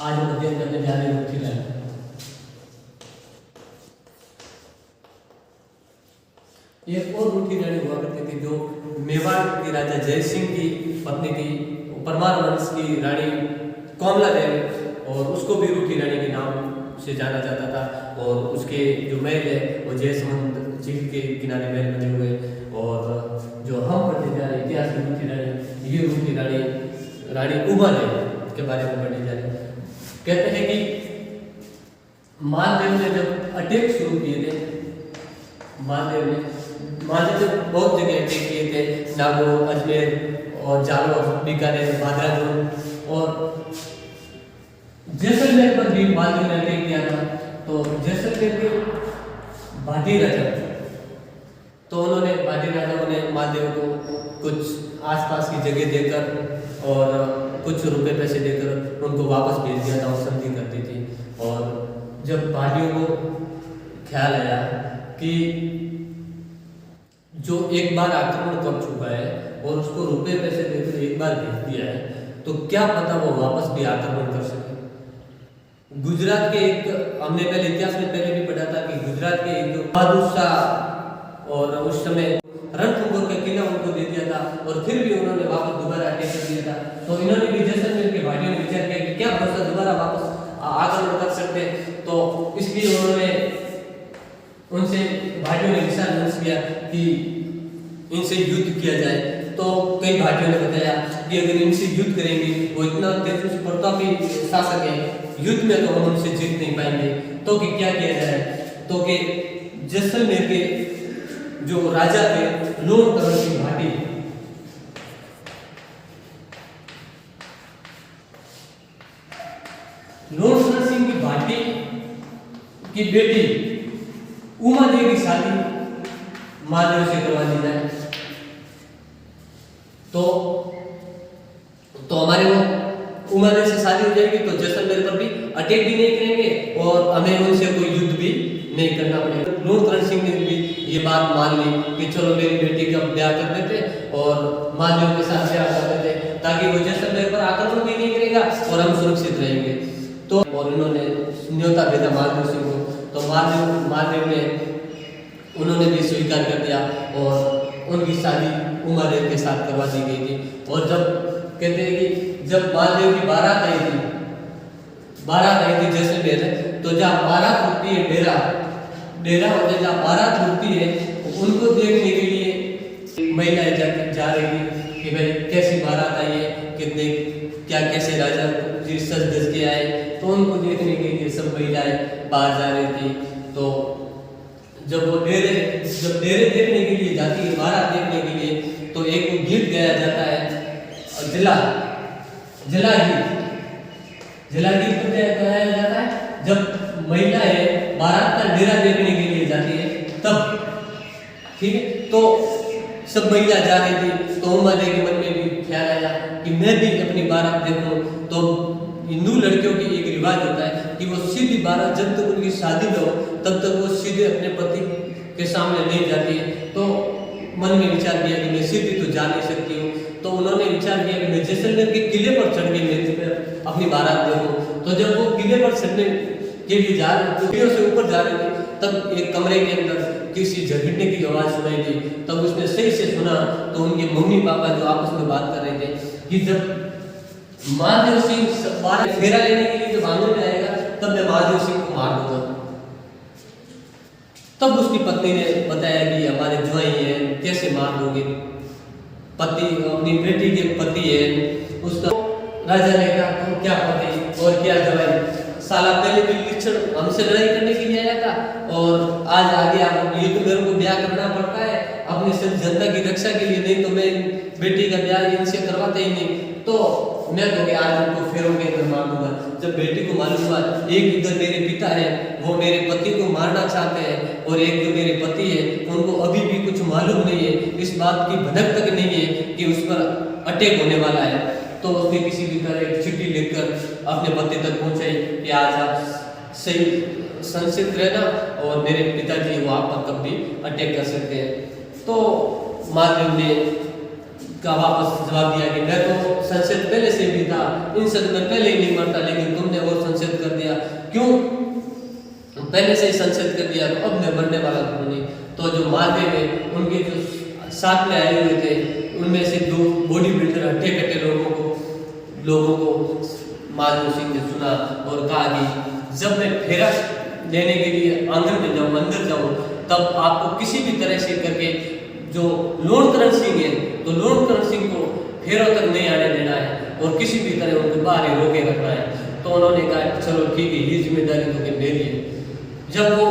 आज हम अध्ययन करने जा रहे हैं रूठी रानी। एक और रूठी रानी हुआ करती थी जो मेवाड़ के राजा जय सिंह की पत्नी थी। परमार वंश की रानी कमला देवी, और उसको भी रूठी रानी के नाम से जाना जाता था। और उसके जो महल है वो जयसमंद झील के किनारे महल बने हुए। और जो हम पढ़ने जा रहे हैं इतिहास की रूठी रानी, ये रूठी रानी रानी उमा देवी के बारे में पढ़ने जा रहे हैं। कहते हैं कि मालदेव ने जब अटैक शुरू किए थे, मालदेव जब बहुत जगह अटैक किए थे, नागौर, अजमेर और जालौर, बीकानेर, भादरा, और जैसलमेर पर भी मालदेव ने अटैक किया था। तो जैसलमेर के भाटी राजा, तो उन्होंने भाटी राजाओं ने मालदेव को कुछ आसपास की जगह देकर और कुछ रुपए पैसे देकर उनको वापस भेज दिया था और संधि कर दी थी। और जब भाटियों को ख्याल आया कि जो एक बार आक्रमण कर चुका है और उसको रुपए पैसे देकर एक बार भेज दिया है, तो क्या पता वो वापस भी आक्रमण कर सके। गुजरात के एक, हमने पहले इतिहास में पहले भी पढ़ा था कि गुजरात के एक बहादुर शाह, और उस समय रणथंभौर का किला उनको दे दिया था, और फिर भी उन्होंने वापस दोबारा अटैक कर दिया था। तो इन्होंने भी जैसलमेर के भाटियों ने विचार किया कि क्या भरोसा दोबारा वापस आक्रमण कर सकते, तो इसलिए उन्होंने उनसे भाटियों ने विचार मंच किया कि इनसे युद्ध किया जाए। तो कई भाटियों ने बताया कि अगर इनसे युद्ध करेंगे, वो इतना तेजस्वी प्रतापी शासक है, युद्ध में तो हम उनसे जीत नहीं पाएंगे। तो कि क्या किया जाए, तो कि जैसलमेर के जो राजा थे लोणकरण सिंह भाटी, लोणकरण सिंह की भाटी की बेटी उमा देवी की शादी मालदेव से करवा दी जाए। तो हमारे वो उमा देवी से शादी हो जाएगी, तो जैसलमेर पर भी अटैक भी नहीं करेंगे और हमें उनसे कोई युद्ध भी नहीं करना पड़ेगा। लोणकरण सिंह ने भी ये बात मान ली कि चलो मेरी बेटी का ब्याह कर देते और मालदेव के साथ ब्याह कर देते, ताकि वो जैसलमेर पर आक्रमण भी नहीं करेगा और हम सुरक्षित रहेंगे। तो और इन्होंने न्योता भेजा मालदेव सिंह को। तो मालदेव ने उन्होंने भी स्वीकार कर दिया और उनकी शादी उमा देव के साथ करवा दी गई थी। और जब कहते हैं कि जब मालदेव की बारात आई थी जैसलमेर, तो जहाँ बारात होती है डेरा होता है, जहाँ बारात होती है, उनको देखने के लिए महिलाएं जा रही थी कि भाई कैसी बारात आई है, कितने क्या कैसे राजा जी सज धज के आए। तो उनको देखने के लिए सब महिलाएं बाहर जा रही थी। तो जब वो डेरे देखने के लिए जाती है, बारात देखने के लिए, तो एक गीत गाया जाता है, जला गीत गाया जाता है। जब महिलाएं बारात का डेरा देखने के लिए जाती है तब, ठीक है, तो सब महिला जा रही थी। तो उमा देवी के मन में भी ख्याल आया कि मैं भी अपनी बारात देखूं। तो हिंदू लड़कियों की एक रिवाज होता है कि वो सीधी बारात, जब तक उनकी शादी न हो तब तक वो सीधे अपने पति के सामने नहीं जाती है। तो मन में विचार किया कि मैं सीधी तो जा नहीं सकती हूँ। तो उन्होंने विचार किया कि मैं जैसलमेर के किले पर चढ़ के अपनी बारात देखूं। तो जब वो किले पर चढ़ने के लिए जा रहे, सीढ़ियों से ऊपर जा रहे थे, तब एक कमरे के अंदर किसी झगड़ने की आवाज सुनाई दी। तब उसने सही से सुना, तो उनके मम्मी पापा जो आपस में बात कर रहे थे कि जब महादेव सिंह बारात फेरा लेने के लिए जब आंगन में आएगा, तब मैं महादेव सिंह को मार दूंगा। तब उसकी पत्नी ने बताया कि हमारे ज्वाई हैं, कैसे मार दोगे, पति अपनी बेटी के पति है उसका। राजा ने कहा तो क्या पति और क्या ज्वाई, साला पहले भी लिच्छड़ हमसे लड़ाई करने के लिए आया था और आज आ गया, ये तो मेरे को ब्याह करना पड़ता है अपने सिर्फ जनता की रक्षा के लिए, नहीं तो मैं बेटी का ब्याह इनसे करवाते ही नहीं। तो मैं तो कि आज उनको फेरों के अंदर मार दूंगा। जब बेटी को मालूम हुआ एक इधर मेरे पिता है, वो मेरे पति को मारना चाहते हैं, और एक जो मेरे पति है उनको अभी भी कुछ मालूम नहीं है, इस बात की भनक तक नहीं है कि उस पर अटैक होने वाला है। तो उसने किसी भी तरह एक चिट्ठी लिखकर अपने पति तक पहुंचाई कि आज आप सही संसित रहना और मेरे पिताजी वो आप पर कभी अटैक कर सकते हैं। तो मालदेव ने का वापस जवाब दिया कि मैं तो संशय पहले से भी था, इन सब में पहले ही नहीं मरता, लेकिन तुमने और संशय कर दिया। क्यों पहले से ही संशय कर दिया, तो अब मैं मरने वाला तो नहीं। तो जो महादेव है उनके जो साथ में आए हुए थे उनमें से 2 बॉडी बिल्डर हट्टे कट्टे लोगों को महादेव सिंह ने सुना और कहा कि जब मैं फेरा लेने के लिए आंगन में जाऊँ, अंदर जाऊँ, तब आपको किसी भी तरह से करके जो लोणकरण सिंह है, तो लोणकरण सिंह को फेरों तक नहीं आने देना है और किसी भी तरह उनको बाहर ही रोके रखना है। तो उन्होंने कहा चलो ठीक है, ये जिम्मेदारी तो मेरी है। जब वो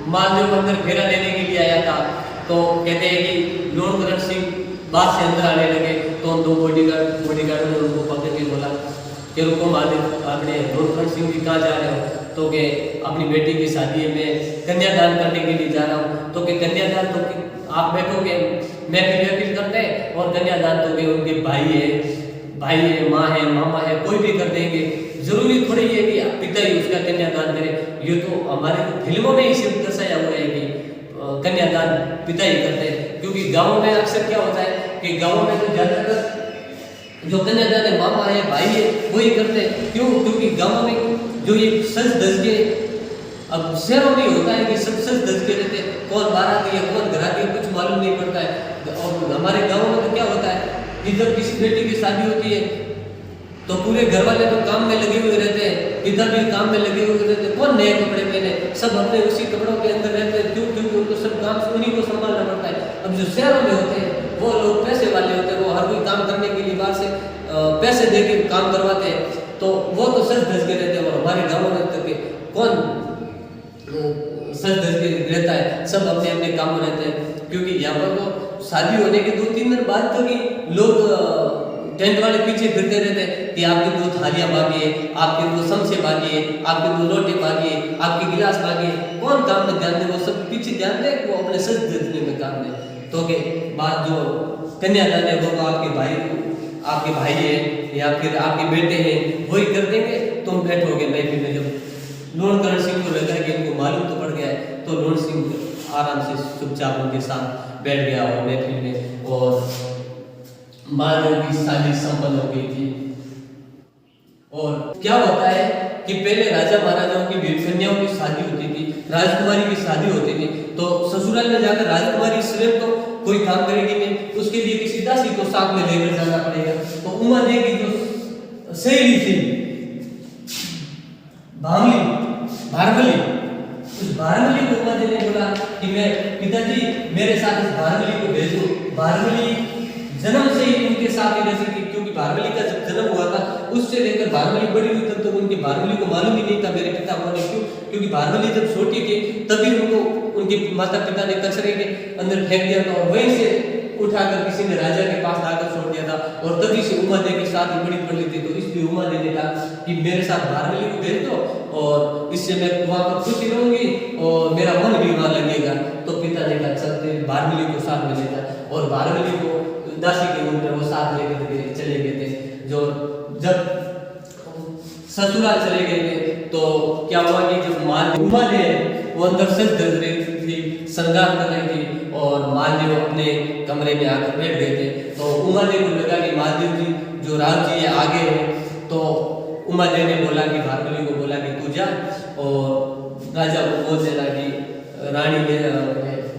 महादेव अंदर फेरा लेने के लिए आया था तो कहते हैं कि लोणकरण सिंह बाहर से अंदर आने लगे, तो उन 2 बॉडीगार्ड ने उनको पकड़ के बोला कि रुको महादेव, आपने लोणकरण सिंह जी कहाँ जा रहे हो? तो के अपनी बेटी की शादी में कन्यादान करने के लिए जा रहा हूँ। तो के कन्यादान तो आप बैठोगे, मैं फिर अपील करते हैं, और कन्यादान तो के उनके भाई है, माँ है, मामा है, कोई भी कर देंगे। जरूरी थोड़ी है कि पिता ही उसका कन्यादान करे। ये तो हमारे फिल्मों में ही सिर्फ दर्शाया हुआ है कि कन्यादान पिता ही करते हैं, क्योंकि गाँव में अक्सर क्या होता है कि गाँव में तो ज्यादातर जो कन्यादान है मामा है, भाई है, वही करते हैं। क्यों? क्योंकि गाँव में जो ये सज धज के, अब शहरों में होता है कि सब सज धज के रहते हैं, कौन बाराती है कौन घराती है कुछ मालूम नहीं पड़ता है। और हमारे गाँव में तो क्या होता है कि जब किसी बेटी की शादी होती है तो पूरे घर वाले तो काम में लगे हुए रहते हैं, पिता भी काम में लगे हुए रहते हैं, कौन नए कपड़े पहने, सब अपने उसी कपड़ों के अंदर रहते हैं। क्यों? क्योंकि उनको सब काम उन्हीं को संभालना पड़ता है। अब जो शहरों में होते हैं वो लोग पैसे वाले होते हैं, वो हर कोई काम करने के लिए बाहर से पैसे दे के काम करवाते हैं, तो वो तो सज धज के रहते हैं। और हमारे गाँव में तक कौन सज धज के रहता है, सब अपने अपने काम में रहते हैं। क्योंकि यहाँ पर तो शादी होने के 2-3 दिन बाद तक ही लोग टेंट वाले पीछे फिरते रहते हैं कि आपके 2 थालियां मांगिए, आपके 2 समसे मांगिए, आपके 2 लोटे मांगिए, आपके गिलास मांगिए। कौन काम में ध्यान दे? वो सब पीछे ध्यान दे, वो अपने सज धजने में काम दे। तो के बाद जो कन्यादान है वो आपके भाई है या फिर आपके बेटे हैं, वही कर देंगे। तुम बैठोगे महफिल में। जब लोणकरण सिंह को लगा कि इनको मालूम तो पड़ गया है, तो लोण सिंह आराम से चुपचाप उनके साथ बैठ गया और महफिल में, और महादेव की शादी संपन्न हो गई थी। और क्या होता है कि पहले राजा महाराजाओं की वीर कन्याओं की शादी होती थी, राजकुमारी की शादी होती थी, तो ससुराल में जाकर राजकुमारी स्वयं तो कोई काम करेगी नहीं, उसके लिए किसी दासी को साथ में लेकर जाना पड़ेगा। तो उमा देवी की जो सहेली थी भारमली, उस भारमली को उमा देवी ने बोला कि मैं पिताजी मेरे साथ इस भारमली को भेजो। भारमली जन्म से ही उनके साथ ही रहती थी, क्योंकि भारमली का जब जन्म हुआ था उससे लेकर भारमली बड़ी हुई तब तक उनके भारमली को मालूम ही नहीं था मेरे पिता कौन है। क्यों? क्योंकि भारमली जब छोटी थी तभी उनको उनके माता पिता ने कचरे के अंदर फेंक दिया था, और वहीं से उठाकर किसी ने राजा के पास लाकर छोड़ दिया था, और तभी से उमा देवी के साथ ही बड़ी पड़ थी। तो इसलिए उमा देवी ने कहा कि मेरे साथ भारमली को भेज दो, और इससे मैं वहाँ पर खुशी रहूंगी और मेरा मन भी वहाँ लगेगा। तो पिता ने कहा चलते भारमली को साथ में ले जा, और भारमली को दासी के रूप में वो साथ लेकर चले गए थे। जो जब ससुराल चले गए थे तो क्या हुआ कि जब उमा ने वो अंदर से धज रही थी, श्रृंगार कर रही थी, और महादेव अपने कमरे में आकर बैठ गए थे। तो उमा देव को लगा कि महादेव जी जो राज जी है आगे है, तो उमा देव ने बोला कि भारमली को बोला कि तू जा, और राजा को बोल देना कि रानी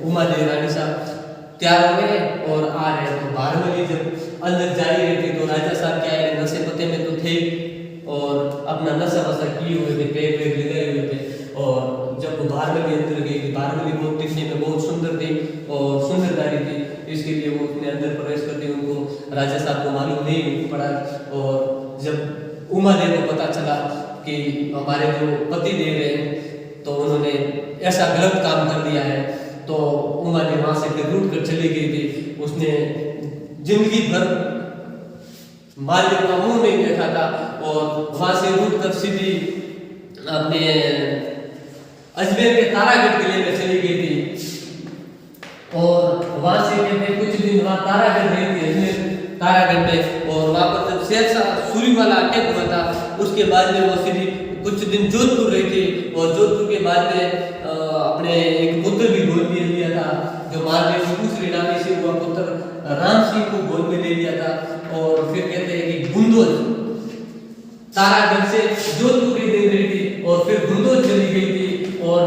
उमा देव रानी साहब तैयार हो गए और आ रहे हैं। तो भारमली जब अंदर जा रही थी तो राजा साहब क्या है नशे पते में तो थे, और अपना नशा वशा किए हुए थे, पैर वैग लगाए हुए थे। और जब वो भारमली अंदर गई, भारमली बहुत दिखने में बहुत सुंदर थी और सुंदरदारी थी, इसके लिए वो उसने अंदर प्रवेश करते उनको राजा साहब को मालूम नहीं पड़ा। और जब उमा देव को पता चला कि हमारे जो पति देव हैं तो उन्होंने ऐसा गलत काम कर दिया है, तो उमा ने वहां से फिर रूठ कर चली गई थी। उसने जिंदगी भर महादेव का मुंह नहीं देखा था, और वहां से रूठ कर सीधी अपने अजमेर के तारागढ़ किले में चली गई थी। और वहां से कहते कुछ दिन वहां तारागढ़ रही थी, अजमेर तारागढ़ में। और वहां पर जब शेरशाह सूरी वाला अटैक हुआ था, उसके बाद में वो सीधी कुछ दिन जोधपुर रही थी, और जोधपुर के बाद में अपने एक पुत्र भी गोद लिया था, जो महादेव की दूसरी रानी से हुआ पुत्र राम सिंह को गोद में ले लिया था। और फिर कहते हैं कि गुंदोज तारागढ़ से जोधपुर की दिन रही थी और फिर गुंदोज चली गई थी और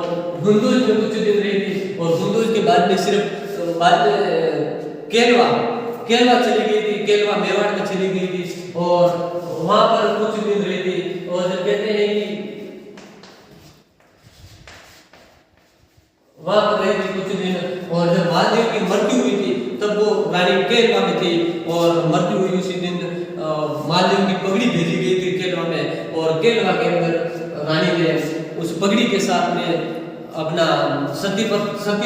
गुंदोज में कुछ दिन रही थी और गुंदोज के बाद में सिर्फ बाद में केलवा चली गई थी, केलवा मेवाड़ में चली गई थी और वहां पर कुछ दिन रही थी। और जब कहते हैं कि वहां पर रही थी कुछ दिन, और जब महादेव की मृत्यु हुई थी तब वो रानी केलवा में थी और मृत्यु हुई उसी दिन महादेव की पगड़ी भेजी गई थी केलवा में और केलवा के अंदर रानी ने उस पगड़ी के साथ में अपना सती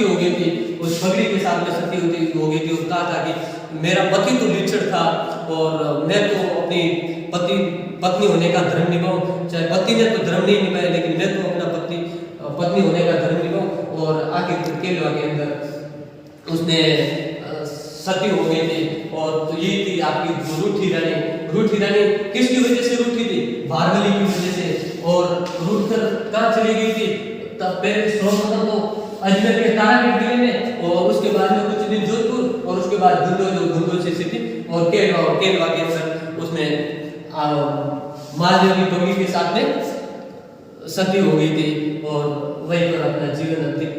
हो गई थी, उस पगड़ी के साथ में सती हो गई थी और कहा था कि मेरा पति तो लिच्छड़ था और मैं तो अपनी पत्नी होने का धर्म निभाऊं, चाहे पति ने तो धर्म नहीं निभाया लेकिन मैं तो अपना पत्नी होने का धर्म निभाऊं। और आखिर केलवा के अंदर उसने सती हो गई थी। और तो ये थी आपकी रूठी रानी। रूठी रानी किसकी वजह से रूठी थी? भारगली की वजह से। और रूठ कर कहाँ चली गई थी? तब पहले सर्वप्रथम तो अजमेर के तारागढ़ किले में और उसके बाद में कुछ दिन जोधपुर और उसके बाद गुंदोज से सिटी और केलवा के अंदर उसमें महादेव की पगड़ी के साथ में सती हो गई थी और वहीं पर अपना जीवन अंतिम